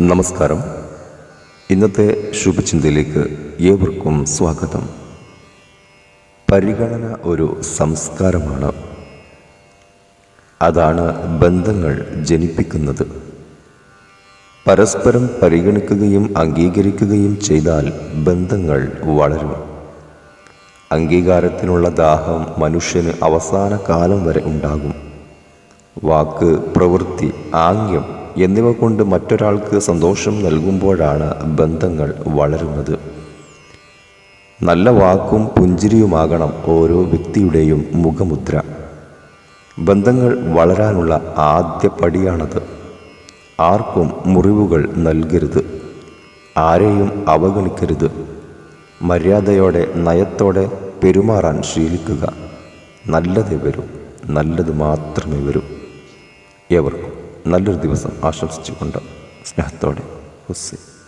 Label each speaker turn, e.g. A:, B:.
A: നമസ്കാരം. ഇന്നത്തെ ശുഭചിന്തയിലേക്ക് ഏവർക്കും സ്വാഗതം. പരിഗണന ഒരു സംസ്കാരമാണ്. അതാണ് ബന്ധങ്ങൾ ജനിപ്പിക്കുന്നത്. പരസ്പരം പരിഗണിക്കുകയും അംഗീകരിക്കുകയും ചെയ്താൽ ബന്ധങ്ങൾ വളരും. അംഗീകാരത്തിനുള്ള ദാഹം മനുഷ്യന് അവസാന കാലം വരെ ഉണ്ടാകും. വാക്ക്, പ്രവൃത്തി, ആംഗ്യം എന്നിവ കൊണ്ട് മറ്റൊരാൾക്ക് സന്തോഷം നൽകുമ്പോഴാണ് ബന്ധങ്ങൾ വളരുന്നത്. നല്ല വാക്കും പുഞ്ചിരിയുമാകണം ഓരോ വ്യക്തിയുടെയും മുഖമുദ്ര. ബന്ധങ്ങൾ വളരാനുള്ള ആദ്യ പടിയാണത്. ആർക്കും മുറിവുകൾ നൽകരുത്. ആരെയും അവഗണിക്കരുത്. മര്യാദയോടെ, നയത്തോടെ പെരുമാറാൻ ശീലിക്കുക. നല്ലതേ വരൂ, നല്ലത് മാത്രമേ വരൂ. ഏവർക്കും നല്ലൊരു ദിവസം ആശംസിച്ചുകൊണ്ട് സ്നേഹത്തോടെ ഹുസൈൻ.